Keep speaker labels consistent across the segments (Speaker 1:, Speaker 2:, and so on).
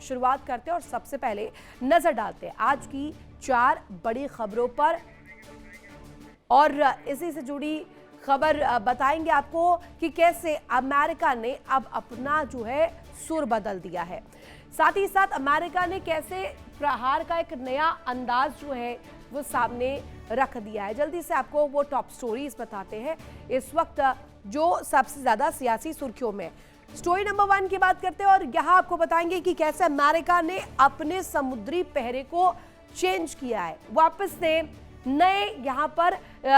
Speaker 1: शुरुआत करते हैं और सबसे पहले नजर डालते हैं आज की 4 बड़ी खबरों पर और इसी से जुड़ी खबर बताएंगे आपको कि कैसे अमेरिका ने अब अपना जो है सुर बदल दिया है। साथ ही साथ अमेरिका ने कैसे प्रहार का एक नया अंदाज जो है वो सामने रख दिया है। जल्दी से आपको वो टॉप स्टोरीज बताते हैं इस वक्त जो सबसे ज्यादा सियासी सुर्खियों में। स्टोरी नंबर 1 की बात करते हैं और यहाँ आपको बताएंगे कि कैसे अमेरिका ने अपने समुद्री पहरे को चेंज किया है। वापस से नए यहाँ पर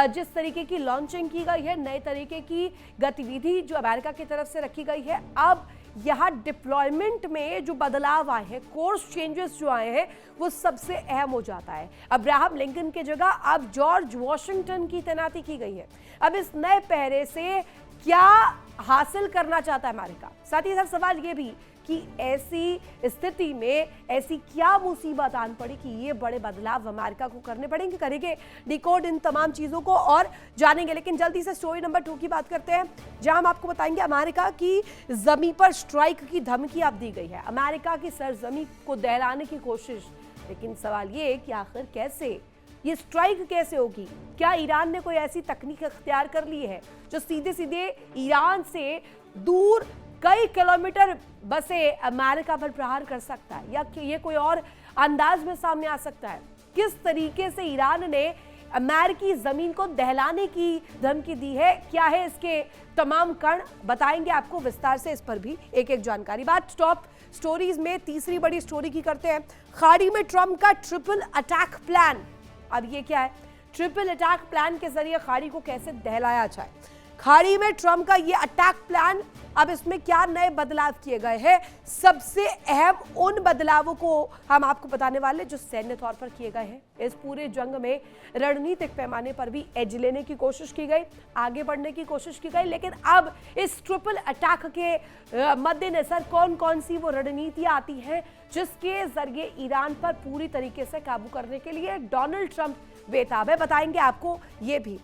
Speaker 1: जिस तरीके की लॉन्चिंग की गई है, नए तरीके की गतिविधि जो अमेरिका की तरफ से रखी गई है, अब यहाँ डिप्लॉयमेंट में जो बदलाव आए हैं, कोर्स चेंजेस जो आए हैं, वो सबसे अहम हो जाता है। अब्राहम लिंकन की जगह अब जॉर्ज वॉशिंगटन की तैनाती की गई है। अब इस नए पहरे से क्या हासिल करना चाहता है अमेरिका? साथ ही साथ सवाल ये भी कि ऐसी स्थिति में ऐसी क्या मुसीबत आन पड़ी कि ये बड़े बदलाव अमेरिका को करने पड़ेंगे। करेंगे डिकोड इन तमाम चीजों को और जानेंगे, लेकिन जल्दी से स्टोरी नंबर 2 की बात करते हैं जहां हम आपको बताएंगे अमेरिका की जमीन पर स्ट्राइक की धमकी अब दी गई है। अमेरिका की सरजमी को दहलाने की कोशिश, लेकिन सवाल ये कि आखिर कैसे ये स्ट्राइक कैसे होगी? क्या ईरान ने कोई ऐसी तकनीक अख्तियार कर ली है जो सीधे सीधे ईरान से दूर कई किलोमीटर बसे अमेरिका पर प्रहार कर सकता है, या ये कोई और अंदाज में सामने आ सकता है? किस तरीके से ईरान ने अमेरिकी जमीन को दहलाने की धमकी दी है, क्या है इसके तमाम कण, बताएंगे आपको विस्तार से इस पर भी एक एक जानकारी। बात टॉप स्टोरीज में तीसरी बड़ी स्टोरी की करते हैं। खाड़ी में ट्रंप का ट्रिपल अटैक प्लान। अब ये क्या है? ट्रिपल अटैक प्लान के जरिए खाड़ी को कैसे दहलाया जाए? खाड़ी में ट्रंप का ये अटैक प्लान, अब इसमें क्या नए बदलाव किए गए हैं? सबसे अहम उन बदलावों को हम आपको बताने वाले जो सैन्य तौर पर किए गए हैं। इस पूरे जंग में रणनीतिक पैमाने पर भी एज लेने की कोशिश की गई, आगे बढ़ने की कोशिश की गई, लेकिन अब इस ट्रिपल अटैक के मद्देनजर कौन कौन सी वो रणनीतियां आती हैं जिसके जरिए ईरान पर पूरी तरीके से काबू करने के लिए डोनाल्ड ट्रंप बेताब है, बताएंगे आपको ये भी।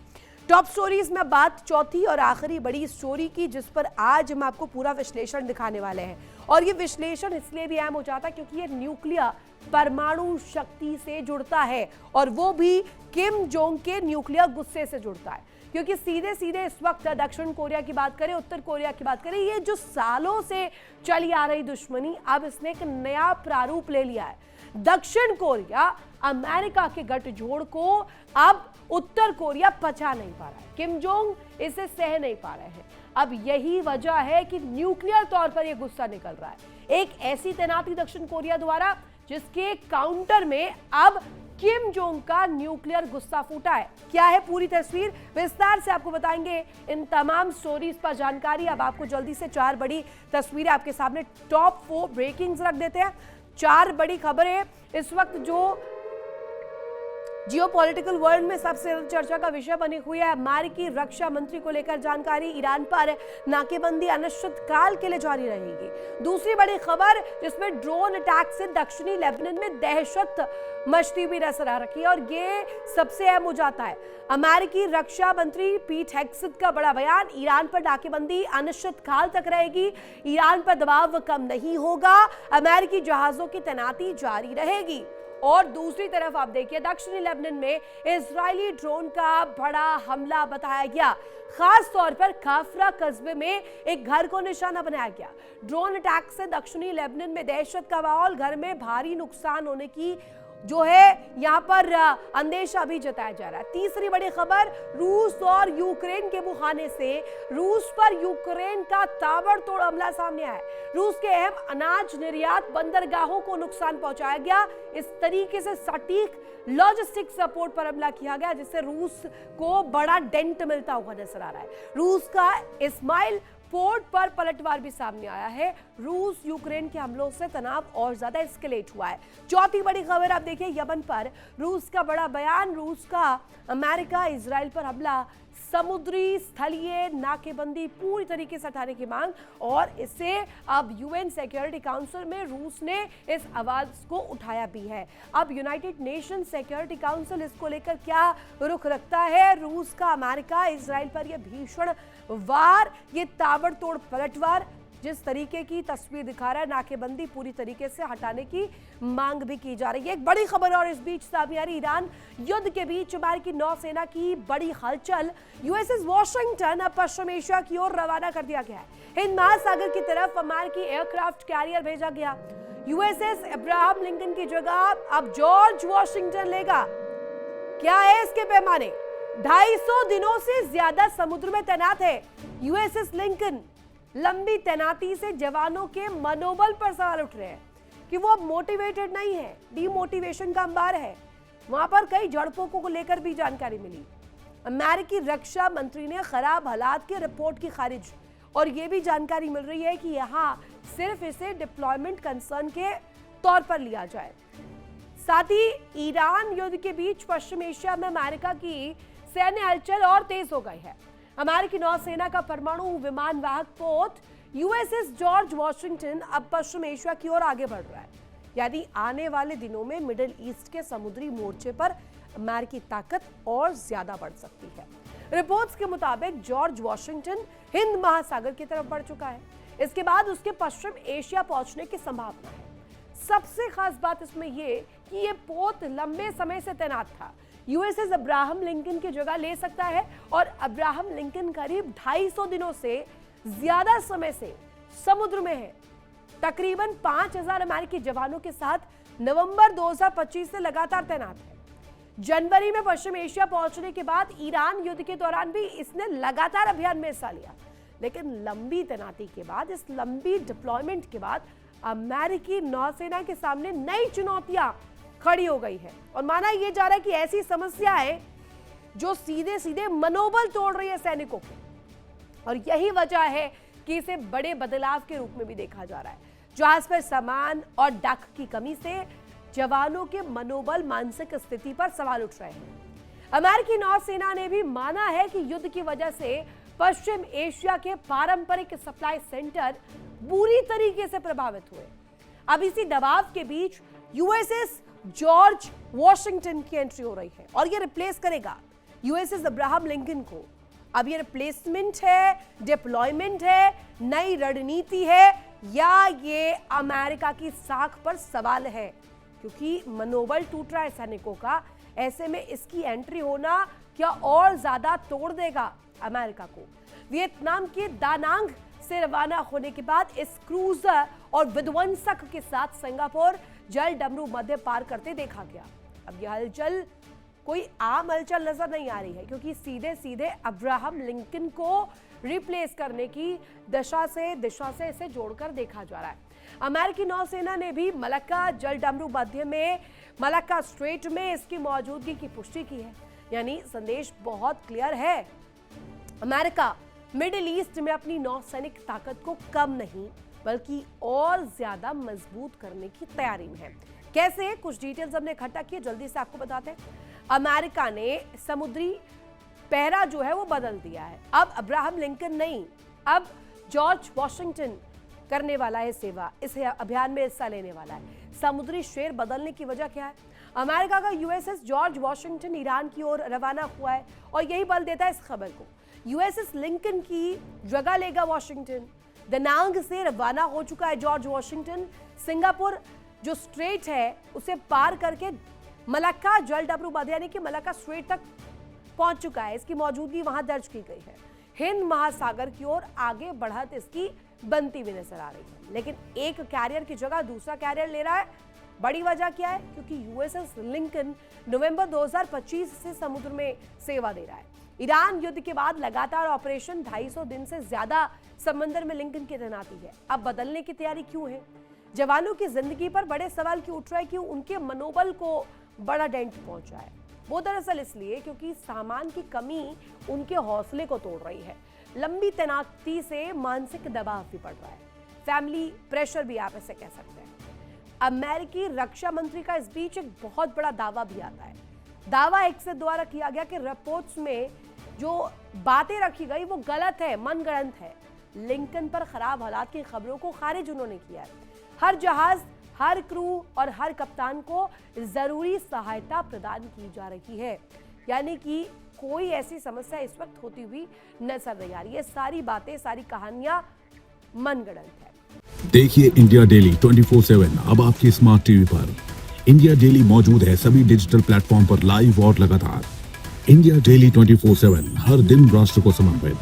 Speaker 1: टॉप स्टोरीज में बात चौथी और आखिरी बड़ी स्टोरी की, जिस पर आज हम आपको पूरा विश्लेषण दिखाने वाले हैं। और ये विश्लेषण इसलिए भी अहम हो जाता है क्योंकि ये न्यूक्लियर परमाणु शक्ति से जुड़ता है और वो भी किम जोंग के न्यूक्लियर गुस्से से जुड़ता है। क्योंकि सीधे सीधे इस वक्त दक्षिण कोरिया की बात करें, उत्तर कोरिया की बात करें, ये जो सालों से चली आ रही दुश्मनी अब इसने एक नया प्रारूप ले लिया है। दक्षिण कोरिया अमेरिका के गठजोड़ को अब उत्तर कोरिया पचा नहीं पा रहा है, किम जोंग इसे सह नहीं पा रहे हैं। अब यही वजह है कि न्यूक्लियर तौर पर यह गुस्सा निकल रहा है। एक ऐसी तैनाती दक्षिण कोरिया द्वारा जिसके काउंटर में अब किम जोंग का न्यूक्लियर गुस्सा फूटा है। क्या है पूरी तस्वीर, विस्तार से आपको बताएंगे। इन तमाम स्टोरीज पर जानकारी अब आपको जल्दी से 4 बड़ी तस्वीरें आपके सामने टॉप 4 ब्रेकिंग्स रख देते हैं। 4 बड़ी खबरें इस वक्त जो जियोपॉलिटिकल वर्ल्ड में सबसे ज्यादा चर्चा का विषय बनी हुई है। अमेरिकी रक्षा मंत्री को लेकर जानकारी, ईरान पर नाकेबंदी अनिश्चित काल के लिए जारी रहेगी। दूसरी बड़ी खबर जिसमें ड्रोन अटैक से दक्षिणी लेबनान में दहशत मचती हुई नजर आ रही है और ये सबसे अहम हो जाता है। अमेरिकी रक्षा मंत्री पीट हेग्सेथ का बड़ा बयान, ईरान पर नाकेबंदी अनिश्चित काल तक रहेगी, ईरान पर दबाव कम नहीं होगा, अमेरिकी जहाजों की तैनाती जारी रहेगी। और दूसरी तरफ आप देखिए दक्षिणी लेबनान में इजरायली ड्रोन का बड़ा हमला बताया गया। खास तौर पर काफरा कस्बे में एक घर को निशाना बनाया गया। ड्रोन अटैक से दक्षिणी लेबनान में दहशत का माहौल, घर में भारी नुकसान होने की जो है यहाँ पर अंदेशा भी जताया जा रहा है। तीसरी बड़ी खबर, रूस और यूक्रेन के मुहाने से रूस पर यूक्रेन का ताबड़तोड़ हमला सामने आया है। रूस के अहम अनाज निर्यात बंदरगाहों को नुकसान पहुंचाया गया। इस तरीके से सटीक लॉजिस्टिक सपोर्ट पर हमला किया गया जिससे रूस को बड़ा डेंट मिलता हुआ नजर आ रहा है। रूस का इस्माइल पोर्ट पर पलटवार भी सामने आया है। रूस यूक्रेन के हमलों से तनाव और ज्यादा एस्केलेट हुआ है। चौथी बड़ी खबर आप देखिए, यमन पर रूस का बड़ा बयान, रूस का अमेरिका इजराइल पर हमला, समुद्री स्थलीय नाकेबंदी पूरी तरीके से हटाने की मांग और इससे अब यूएन सिक्योरिटी काउंसिल में रूस ने इस आवाज को उठाया भी है। अब यूनाइटेड नेशन सिक्योरिटी काउंसिल इसको लेकर क्या रुख रखता है? रूस का अमेरिका इजराइल पर यह भीषण वार, ये ताबड़तोड़ पलटवार जिस तरीके की तस्वीर दिखा रहा है, नाकेबंदी पूरी तरीके से हटाने की मांग भी की जा रही है। एक बड़ी खबर और इस बीच सामने आ रही ईरान युद्ध के बीच अमेरिकी नौसेना की बड़ी हलचल। यूएसएस वॉशिंगटन अब पश्चिम एशिया की ओर रवाना कर दिया गया है। हिंद महासागर की तरफ अमेरिकी एयरक्राफ्ट कैरियर भेजा गया। यूएसएस अब्राहम लिंकन की जगह अब जॉर्ज वॉशिंगटन लेगा। क्या है इसके पैमाने? 250 दिनों से ज्यादा समुद्र में तैनात है यूएसएस लिंकन। लंबी तैनाती से जवानों के मनोबल पर सवाल उठ रहे हैं कि वो अब मोटिवेटेड नहीं है, डीमोटिवेशन का अंबार है। वहां पर कई झड़पों को लेकर भी जानकारी मिली। अमेरिकी रक्षा मंत्री ने खराब हालात की रिपोर्ट की खारिज, और यह भी जानकारी मिल रही है कि यहां सिर्फ इसे डिप्लॉयमेंट कंसर्न के तौर पर लिया जाए। साथ ही ईरान युद्ध के बीच पश्चिम एशिया में अमेरिका की सैन्य हलचल और तेज हो गई है। अमेरिकी नौसेना का परमाणु विमान वाहक पोत यूएसएस जॉर्ज वॉशिंगटन अब पश्चिम एशिया की ओर आगे बढ़ रहा है। यानी आने वाले दिनों में मिडिल ईस्ट के समुद्री मोर्चे पर अमेरिकी ताकत और ज्यादा बढ़ सकती है। रिपोर्ट्स के मुताबिक जॉर्ज वॉशिंगटन हिंद महासागर की तरफ बढ़ चुका है। इसके बाद उसके पश्चिम एशिया पहुंचने की संभावना है। सबसे खास बात इसमें यह कि यह पोत लंबे समय से तैनात था। यूएसएस अब्राहम लिंकन की जगह ले सकता है, और अब्राहम लिंकन करीब 250 दिनों से ज्यादा समय से समुद्र में है। तकरीबन 5000 अमेरिकी जवानों के साथ नवंबर 2025 से लगातार तैनात है। जनवरी में पश्चिम एशिया पहुंचने के बाद ईरान युद्ध के दौरान भी इसने लगातार अभियान में हिस्सा लिया। लेकिन लंबी तैनाती के बाद, इस लंबी डिप्लॉयमेंट के बाद अमेरिकी नौसेना के सामने नई चुनौतियां खड़ी हो गई है, और माना यह जा रहा है कि ऐसी समस्याएं जो सीधे सीधे मनोबल तोड़ रही है सैनिकों को, और यही वजह है कि इसे बड़े बदलाव के रूप में भी देखा जा रहा है। जहाज पर सामान और डक की कमी से जवानों के मनोबल, मानसिक स्थिति पर सवाल उठ रहे हैं। अमेरिकी नौसेना ने भी माना है कि युद्ध की वजह से पश्चिम एशिया के पारंपरिक सप्लाई सेंटर बुरी तरीके से प्रभावित हुए। अब इसी दबाव के बीच यूएसएस जॉर्ज वॉशिंगटन की एंट्री हो रही है, और ये रिप्लेस करेगा यूएसएस अब्राहम लिंकन को। अब ये रिप्लेसमेंट है, डिप्लॉयमेंट है, नई रणनीति है, या ये अमेरिका की साख पर सवाल है, क्योंकि मनोबल टूट रहा है सैनिकों का। ऐसे में इसकी एंट्री होना क्या और ज्यादा तोड़ देगा अमेरिका को। वियतनाम के दानांग से रवाना होने के बाद इस क्रूजर और विध्वंसक के साथ सिंगापुर जल डमरू मध्य पार करते देखा गया। अब यह हलचल कोई आम हलचल नजर नहीं आ रही है, क्योंकि सीधे सीधे अब्राहम लिंकन को रिप्लेस करने की दिशा से इसे जोड़कर देखा जा रहा है। अमेरिकी नौसेना ने भी मलक्का जल डमरू मध्य में मलक्का स्ट्रेट में इसकी मौजूदगी की पुष्टि की है। यानी संदेश बहुत क्लियर है, अमेरिका मिडिल ईस्ट में अपनी नौसैनिक ताकत को कम नहीं बल्कि और ज्यादा मजबूत करने की तैयारी में है। कैसे, कुछ डिटेल्स हमने इकट्ठा किए, जल्दी से आपको बताते हैं। अमेरिका ने समुद्री पहरा जो है वो बदल दिया है। अब अब्राहम लिंकन नहीं, अब जॉर्ज वॉशिंगटन करने वाला है सेवा, इस अभियान में हिस्सा लेने वाला है। समुद्री शेर बदलने की वजह क्या है? अमेरिका का यूएसएस जॉर्ज वॉशिंगटन ईरान की ओर रवाना हुआ है, और यही बल देता है इस खबर को। यूएसएस लिंकन की जगह लेगा वॉशिंगटन। दनांग से रवाना हो चुका है जॉर्ज वॉशिंगटन। सिंगापुर जो स्ट्रेट है उसे पार करके मलक्का जल डमरू मध्य यानी कि मलक्का स्ट्रेट तक पहुंच चुका है। इसकी मौजूदगी वहां दर्ज की गई है। हिंद महासागर की ओर आगे बढ़त इसकी बनती हुई नजर आ रही है। लेकिन एक कैरियर की जगह दूसरा कैरियर ले रहा है। बड़ी वजह क्या है? क्योंकि यूएसएस लिंकन नवंबर 2025 से समुद्र में सेवा दे रहा है। ईरान युद्ध के बाद लगातार ऑपरेशन 250 दिन से ज्यादा समंदर में लिंकन की तैनाती है। अब बदलने की तैयारी क्यों है? जवानों की जिंदगी पर बड़े सवाल क्यों उठ रहा है कि उनके मनोबल को बड़ा डेंट पहुंचा है? वो दरअसल इसलिए क्योंकि सामान की कमी उनके हौसले को तोड़ रही है। लंबी तैनाती से मानसिक दबाव भी पड़ रहा है, फैमिली प्रेशर भी आप ऐसे कह सकते हैं। अमेरिकी रक्षा मंत्री का इस बीच एक बहुत बड़ा दावा भी आता है। दावा एक्स द्वारा किया गया कि रिपोर्ट्स में जो बातें रखी गई वो गलत है, मनगढ़ंत है। लिंकन पर खराब हालात की खबरों को खारिज उन्होंने किया है। हर जहाज, हर क्रू और हर कप्तान को जरूरी सहायता प्रदान की जा रही है। यानी कि कोई ऐसी समस्या इस वक्त होती हुई नजर नहीं आ रही है। सारी बातें, सारी कहानियां मनगढ़ंत है।
Speaker 2: देखिए इंडिया डेली 24/7 अब आपके स्मार्ट टीवी पर। इंडिया डेली मौजूद है सभी डिजिटल प्लेटफॉर्म पर लाइव और लगातार। इंडिया डेली 24/7 हर दिन राष्ट्र को समर्पित।